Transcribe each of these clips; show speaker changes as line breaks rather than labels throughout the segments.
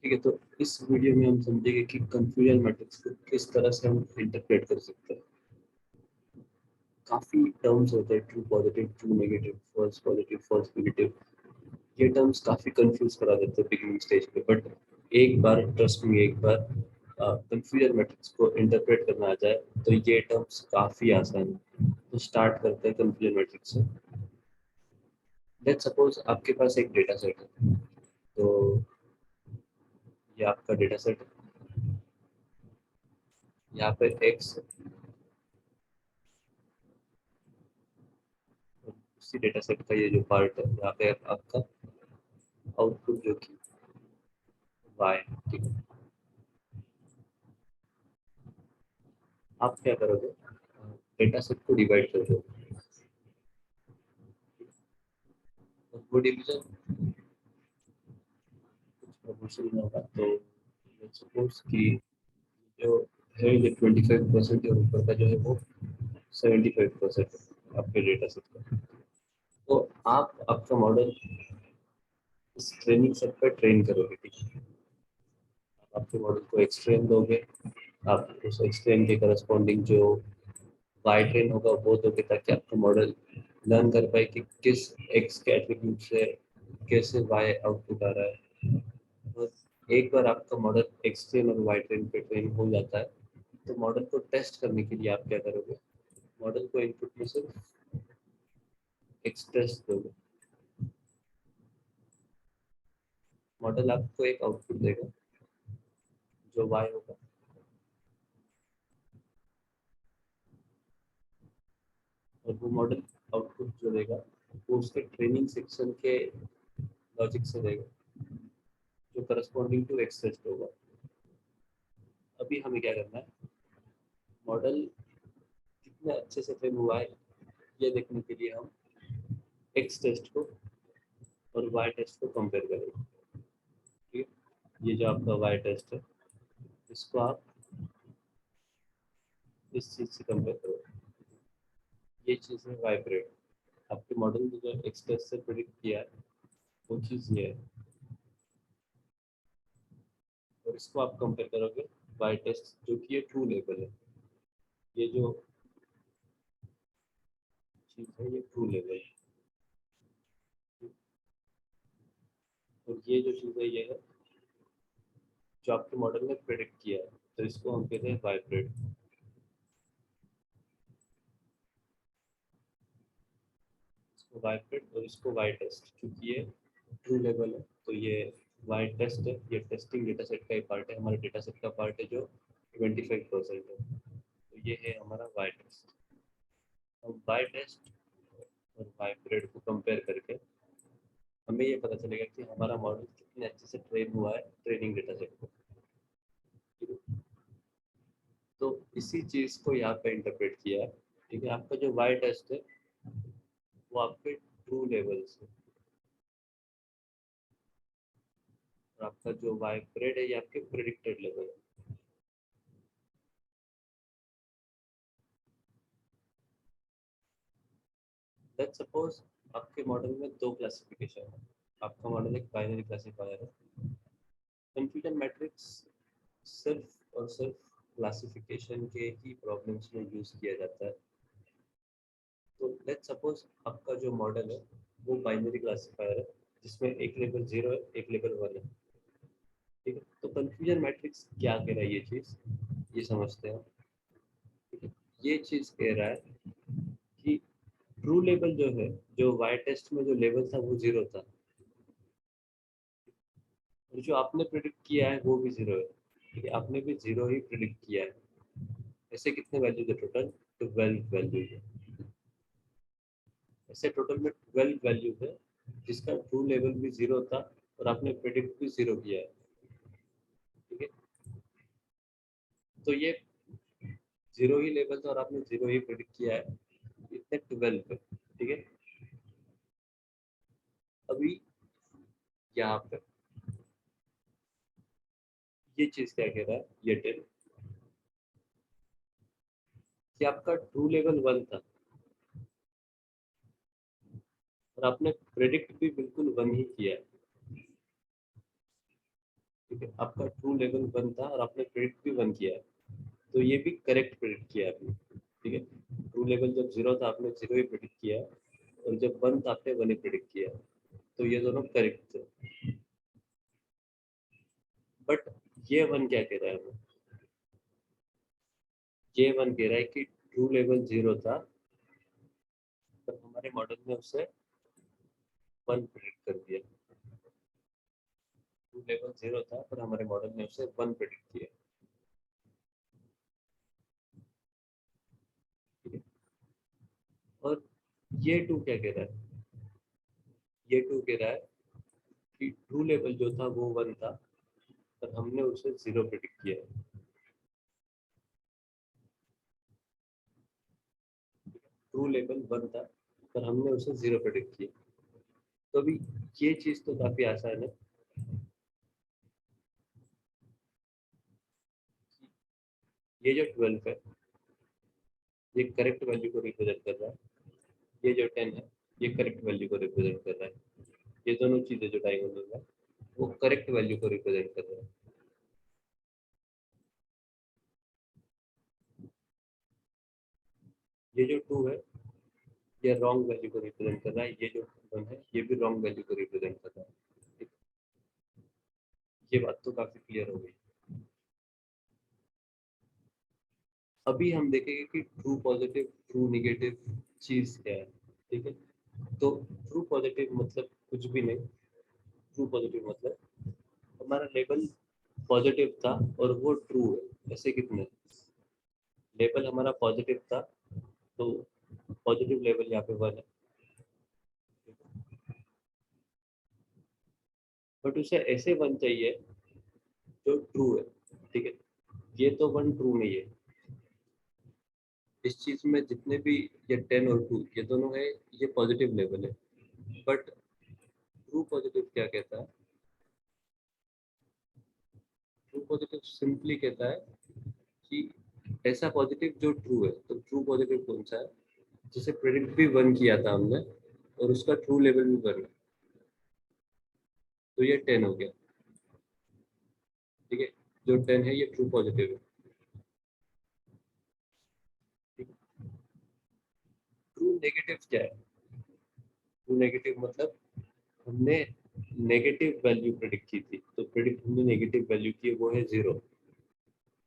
ठीक है, तो इस वीडियो में हम समझेंगे कि कंफ्यूजन मैट्रिक्स को किस तरह से हम इंटरप्रेट कर सकते हैं। काफी टर्म्स होते हैं, true positive, true negative, false positive, false negative. ये टर्म्स काफी कंफ्यूज करा देते हैं बिगिनिंग स्टेज पे, बट एक बार ट्रस्ट में, एक बार कंफ्यूजन मैट्रिक्स को इंटरप्रेट करना आ जाए तो ये टर्म्स काफी आसान है। तो स्टार्ट करते हैं कंफ्यूजन मैट्रिक्स से। लेट्स सपोज आपके पास एक डेटा सेट है, तो ये आपका डेटा सेट है। यहाँ पे एक्स, उसी डेटा सेट का ये जो पार्ट है, यहाँ पे आपका आउटपुट जो कि वाई। ठीक है, आप क्या करोगे, डेटा सेट को डिवाइड कर दो। वो डिवीजन कुछ प्रोपोर्शनल में होगा, तो सपोज कि जो है ये 25% और ऊपर का जो है वो 75% है आपके डेटा सेट का। तो आप आपका मॉडल इस ट्रेनिंग सेट पर ट्रेन करोगे। ठीक है, आप आपके मॉडल को एक्सट्रेन दोगे, आप उस एक्सट्रेन के करस्पॉन्डिंग जो वाई ट्रेन होगा वो दोगे, ताकि आपका मॉडल लर्न कर पाए कि किस एक्स के एट्रीब्यूट से कैसे वाई आउटपुट आ रहा है। और एक बार आपका मॉडल एक्स ट्रेन और वाई ट्रेन पे ट्रेन हो जाता है, तो मॉडल को टेस्ट करने के लिए आप क्या करोगे, मॉडल को इनपुट में सिर्फ एक्स टेस्ट दोगे। मॉडल आपको एक आउटपुट देगा जो वाई होगा, और वो मॉडल आउटपुट जो देगा वो उसके ट्रेनिंग सेक्शन के लॉजिक से देगा, जो करस्पॉन्डिंग टू एक्स टेस्ट होगा। अभी हमें क्या करना है, मॉडल कितने अच्छे से ट्रेन हुआ है ये देखने के लिए हम एक्स टेस्ट को और वाई टेस्ट को कंपेयर करेंगे। ठीक है, ये जो आपका वाई टेस्ट है, इसको आप इस चीज से कंपेयर करो। ये चीज है वाई प्रेड। आपके मॉडल ने जो एक्स टेस्ट से प्रिडिक्ट किया है वो चीज ये है, और इसको आप कंपेयर करोगे वाई टेस्ट जो कि ये ट्रू लेवल है। ये जो चीज है ये ट्रू लेवल है, और ये जो चीज है ये है जो आपके मॉडल ने प्रिडिक्ट किया है। तो इसको हम कहते हैं वाई प्रेड। इसको वाई प्रेड और इसको वाई टेस्ट, क्योंकि ये ट्रू लेवल है तो ये वाई टेस्ट है। ये टेस्टिंग डेटा सेट का ही पार्ट है, हमारे डेटा सेट का पार्ट है जो 25% है। तो ये है हमारा वाई टेस्ट। अब वाई टेस्ट और वाई पीरियड को कंपेयर करके हमें ये पता चलेगा कि हमारा मॉडल कितने अच्छे से ट्रेन हुआ है ट्रेनिंग डेटा सेट को। ठीक है? तो इसी चीज को यहाँ पे इंटरप्रेट किया है। ठीक है, आपका जो वाई टेस्ट है वो आपके ट्रू लेवल से, और आपका जो वाई पीरियड है ये आपके प्रिडिक्टेड लेवल है। लेट्स सपोज आपके मॉडल में दो क्लासिफिकेशन है। आपका मॉडल एक बाइनरी क्लासिफायर है। कंफ्यूजन मैट्रिक्स सिर्फ और सिर्फ क्लासिफिकेशन के ही प्रॉब्लम्स में यूज किया जाता है। तो लेट्स सपोज आपका जो मॉडल है वो बाइनरी क्लासिफायर है, जिसमें एक लेवल 0 है, एक लेवल 1 है। ठीक है, तो कंफ्यूजन मैट्रिक्स क्या कह रहा है, ये चीज ये समझते हैं। ठीक है, ये चीज कह रहा है कि ट्रू लेवल जो है, जो वाई टेस्ट में जो लेवल था वो 0 था, और जो आपने प्रिडिक्ट किया है वो भी 0 है। ठीक है, आपने भी 0 ही प्रिडिक्ट किया है। ऐसे कितने वैल्यूज है टोटल, 12 वैल्यूज है। ऐसे टोटल में 12 वैल्यूज है, जिसका ट्रू लेवल भी 0 था और आपने प्रिडिक्ट भी 0 किया है। ठीक है, तो ये 0 ही लेवल था और आपने 0 ही प्रिडिक्ट किया है, इतने 12 पे। ठीक है, अभी यहाँ पे ये चीज क्या कह रहा है, ये 10 कि आपका ट्रू लेवल 1 था और आपने प्रेडिक्ट भी बिल्कुल 1 ही किया है। ठीक है, आपका ट्रू लेवल 1 था और आपने प्रेडिक्ट भी 1 किया है, तो ये भी करेक्ट प्रेडिक्ट किया आपने। ठीक है, ट्रू लेवल जब 0 था आपने 0 ही प्रेडिक्ट किया है, और जब 1 था आपने 1 ही प्रेडिक्ट किया है, तो ये दोनों करेक्ट थे। बट ये 1 क्या कह रहा है हमें? ये 1 कह रहा है कि ट्रू लेवल 0 था, पर हमारे मॉडल ने उसे 1 प्रेडिक्ट कर दिया। ट्रू लेवल 0 था पर हमारे मॉडल ने उसे 1 प्रेडिक्ट किया। ठीक है, और ये 2 क्या कह रहा है? ये 2 कह रहा है कि ट्रू लेवल जो था वो 1 था, पर हमने उसे 0 प्रेडिक्ट किया है। ट्रू लेवल 1 था, पर हमने उसे 0 प्रेडिक्ट किया। तो अभी ये चीज तो काफी आसान है। ये जो 12 है, ये करेक्ट वैल्यू को रिप्रेजेंट कर रहा है। ये जो 10 है, ये करेक्ट वैल्यू को रिप्रेजेंट कर रहा है। ये दोनों चीजें जो डायगोनल है, वो करेक्ट वैल्यू को रिप्रेजेंट कर रहा है। ये जो 2 है, ये रॉन्ग वैल्यू को रिप्रेजेंट कर रहा है। ये जो 1 है, ये भी रॉन्ग वैल्यू को रिप्रेजेंट कर रहा है। ठीक, ये बात तो काफी क्लियर हो गई। अभी हम देखेंगे कि ट्रू पॉजिटिव ट्रू निगेटिव चीज क्या है। ठीक है, तो ट्रू पॉजिटिव मतलब कुछ भी नहीं। ट्रू पॉजिटिव मतलब हमारा लेवल पॉजिटिव था और वो ट्रू है। ऐसे कितने? लेवल हमारा पॉजिटिव था, तो पॉजिटिव लेवल यहाँ पे 1 है, बट उसे ऐसे 1 चाहिए जो ट्रू है। ठीक है, ये तो 1 ट्रू नहीं है। इस चीज में जितने भी ये 10 और 2 ये दोनों है, ये पॉजिटिव लेवल है। बट ट्रू पॉजिटिव क्या कहता है? ट्रू पॉजिटिव सिंपली कहता है कि ऐसा पॉजिटिव जो ट्रू है। तो ट्रू पॉजिटिव कौन सा है? जिसे प्रेडिक्ट भी 1 किया था हमने, और उसका ट्रू लेवल भी 1 है, तो ये 10 हो गया। ठीक है, जो 10 है ये ट्रू पॉजिटिव है। ट्रू नेगेटिव क्या है? ट्रू नेगेटिव मतलब हमने नेगेटिव वैल्यू प्रेडिक्ट की थी, तो प्रेडिक्ट हमने नेगेटिव वैल्यू की है, वो है 0।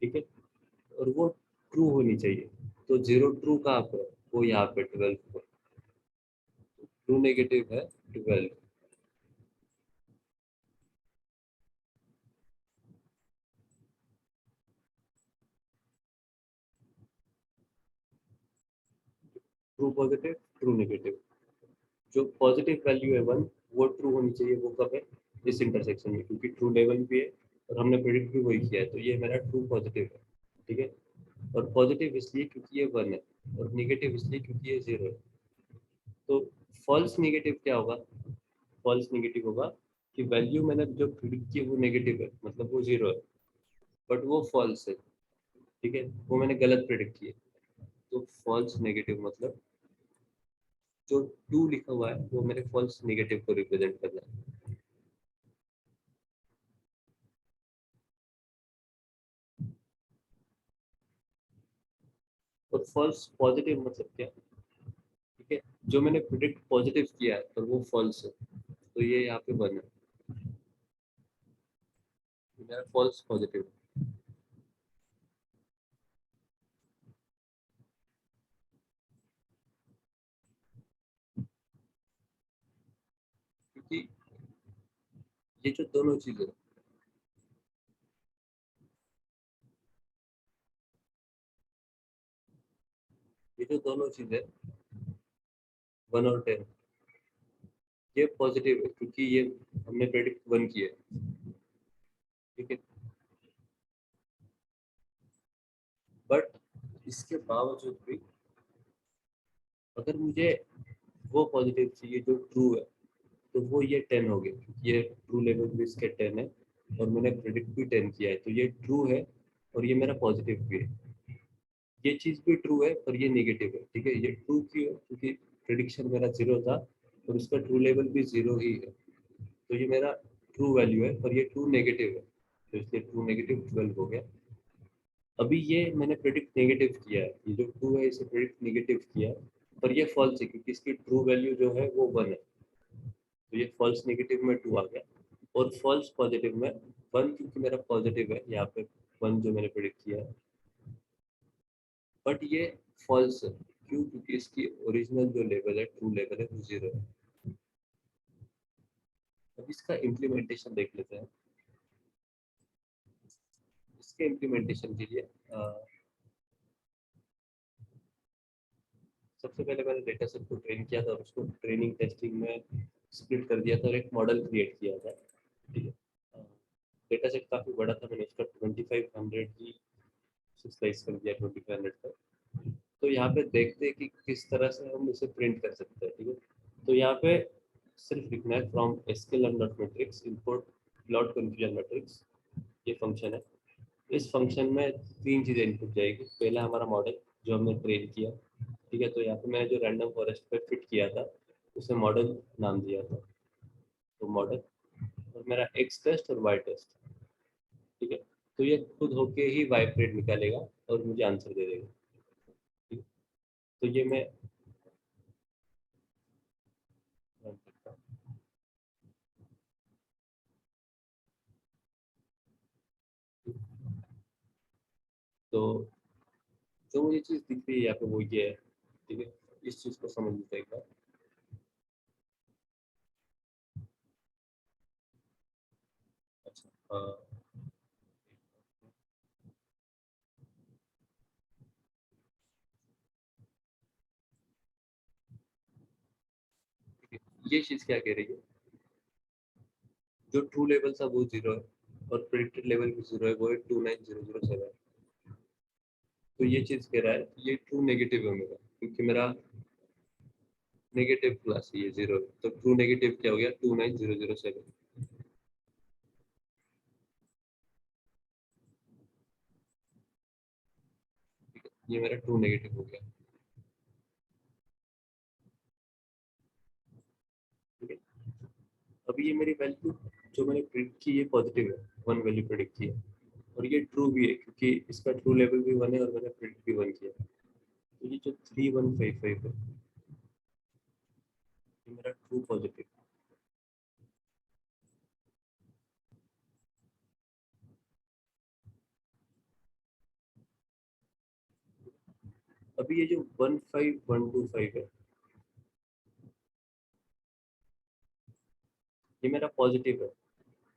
ठीक है, और वो ट्रू होनी चाहिए। तो 0 ट्रू कहाँ पर है? वो यहाँ पे 12 पर। ट्रू नेगेटिव है 12। ट्रू पॉजिटिव ट्रू नेगेटिव, जो पॉजिटिव वैल्यू है 1, वो ट्रू होनी चाहिए। वो कब है? इस इंटरसेक्शन में, क्योंकि ट्रू लेवल भी है और हमने प्रेडिक्ट भी वही किया है, तो ये मेरा ट्रू पॉजिटिव है। ठीक है, और पॉजिटिव इसलिए क्योंकि ये 1 है, और निगेटिव इसलिए क्योंकि ये 0 है। तो फॉल्स निगेटिव क्या होगा? फॉल्स निगेटिव होगा कि वैल्यू मैंने जो प्रिडिक्ट की वो नेगेटिव है, मतलब वो 0 है, बट वो फॉल्स है। ठीक है, वो मैंने गलत प्रिडिक्ट की है। तो फॉल्स नेगेटिव मतलब जो 2 लिखा हुआ है वो मेरे फॉल्स नेगेटिव को रिप्रेजेंट कर रहा है। और फॉल्स पॉजिटिव मतलब क्या? ठीक है, जो मैंने प्रिडिक्ट पॉजिटिव किया है पर वो फॉल्स है, तो ये यहाँ पे 1 है, ये मेरा फॉल्स पॉजिटिव है। क्योंकि ये जो दोनों चीजें, ये जो दोनों चीजें 1 और 10, ये पॉजिटिव है क्योंकि ये हमने प्रेडिक्ट 1 किया है। ठीक है, बट इसके बावजूद भी अगर मुझे वो पॉजिटिव चाहिए जो ट्रू है, तो वो ये 10 हो गया, क्योंकि ये ट्रू लेवल भी इसके 10 है, और मैंने प्रेडिक्ट भी 10 किया है, तो ये ट्रू है और ये मेरा पॉजिटिव भी है। ये चीज भी ट्रू है पर ये नेगेटिव है। ठीक है, ये ट्रू क्यों है? क्योंकि प्रिडिक्शन मेरा 0 था और उसका ट्रू लेवल भी 0 ही है, तो ये मेरा ट्रू वैल्यू है, पर ये ट्रू नेगेटिव है। तो इसलिए ट्रू नेगेटिव 12 हो गया। अभी ये मैंने प्रेडिक्ट नेगेटिव किया है, ये जो ट्रू है इसे प्रेडिक्ट नेगेटिव किया है, पर ये फॉल्स है क्योंकि इसकी ट्रू वैल्यू जो है वो 1 है। तो ये फॉल्स नेगेटिव में 2 आ गया, और फॉल्स पॉजिटिव में 1, क्योंकि मेरा पॉजिटिव है यहाँ पे 1 जो मैंने प्रेडिक्ट किया है, बट ये फॉल्स है। क्यों? क्योंकि इसकी ओरिजिनल जो लेवल है, ट्रू लेवल है, वो 0 है। अब इसका इम्प्लीमेंटेशन देख लेते हैं। इसके इम्प्लीमेंटेशन के लिए सबसे पहले मैंने डेटा सेट को ट्रेन किया था और उसको ट्रेनिंग टेस्टिंग में स्प्लिट कर दिया था और एक मॉडल क्रिएट किया था। ठीक है, डेटा सेट काफ़ी बड़ा था, मैंने उसका 2500 ही स्लाइस कर दिया, 2500 तक। तो यहाँ पे देखते हैं कि किस तरह से हम इसे प्रिंट कर सकते हैं। ठीक है, तो यहाँ पे सिर्फ लिखना है from sklearn dot matrix import plot confusion matrix, ये फंक्शन है। इस फंक्शन में 3 चीज़ें इनपुट जाएगी। पहला हमारा मॉडल जो हमने ट्रेन किया। ठीक है, तो यहाँ पे मैंने जो रैंडम फॉरेस्ट पे फिट किया था उसे मॉडल नाम दिया था, तो मॉडल, और मेरा एक्स टेस्ट और वाई टेस्ट। ठीक है, तो ये खुद होके ही वाई प्रिंट निकालेगा और मुझे आंसर दे देगा। ठीक है, तो ये मैं run करता हूँ। तो जो मुझे चीज़ दिख रही है यहाँ पे वो ये है। ठीक है, इस चीज़ को समझ लेते हैं एक बार। अच्छा, ठीक है, ये चीज़ क्या कह रही है? जो ट्रू लेवल था वो 0 है और प्रिडिक्टेड लेवल भी 0 है, वो है 29007। तो ये चीज़ कह रहा है ये ट्रू नेगेटिव है मेरा, क्योंकि मेरा नेगेटिव क्लास ये 0 है, तो ट्रू नेगेटिव क्या हो गया? 29007। ठीक है, ये मेरा ट्रू नेगेटिव हो गया। ठीक है, अभी ये मेरी वैल्यू जो मैंने प्रिडिक्ट की ये पॉजिटिव है, 1 वैल्यू प्रिडिक्ट की है, और ये ट्रू भी है क्योंकि इसका ट्रू लेवल भी 1 है और मैंने प्रिडिक्ट भी 1 किया। तो ये जो 3155 है ये मेरा ट्रू पॉजिटिव। अभी ये जो 15125 है ये मेरा पॉजिटिव है,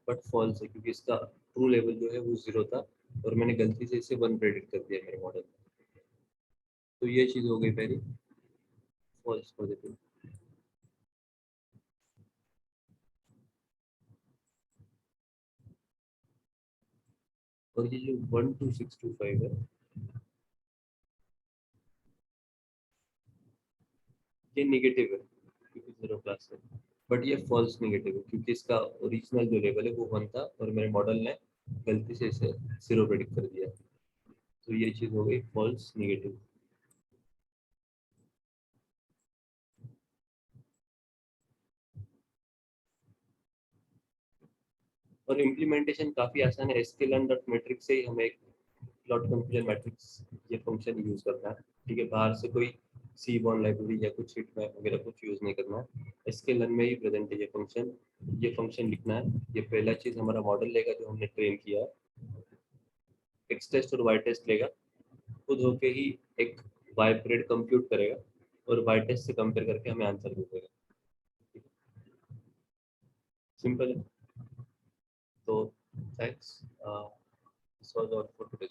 बट फॉल्स है क्योंकि इसका ट्रू लेवल जो है वो 0 था और मैंने गलती से इसे 1 प्रेडिक्ट कर दिया मेरे मॉडल में। तो ये चीज़ हो गई पहली, फॉल्स पॉजिटिव। और ये जो 12625 है ये निगेटिव है क्योंकि 0 क्लास है, बट ये फॉल्स निगेटिव है क्योंकि इसका ओरिजिनल जो लेवल है वो 1 था और मेरे मॉडल ने गलती से इसे 0 प्रेडिक्ट कर दिया। तो ये चीज़ हो गई फॉल्स निगेटिव। और इम्प्लीमेंटेशन काफ़ी आसान है, sklearn डॉट मैट्रिक्स से ही हमें एक प्लॉट कंफ्यूजन मैट्रिक्स ये फंक्शन यूज़ करना है। ठीक है, बाहर से कोई सी बॉर्न लाइब्रेरी या कुछ हिट मैप वगैरह कुछ यूज़ नहीं करना है, sklearn में ही प्रेजेंट है ये फंक्शन। ये फंक्शन लिखना है, ये पहला चीज़ हमारा मॉडल लेगा जो हमने ट्रेन किया है, एक्स टेस्ट और वाई टेस्ट लेगा, खुद होके ही एक वाई परेड कंप्यूट करेगा और वाई टेस्ट से कंपेयर करके हमें आंसर दे देगा। सिंपल है। तो thanks, this was all for today.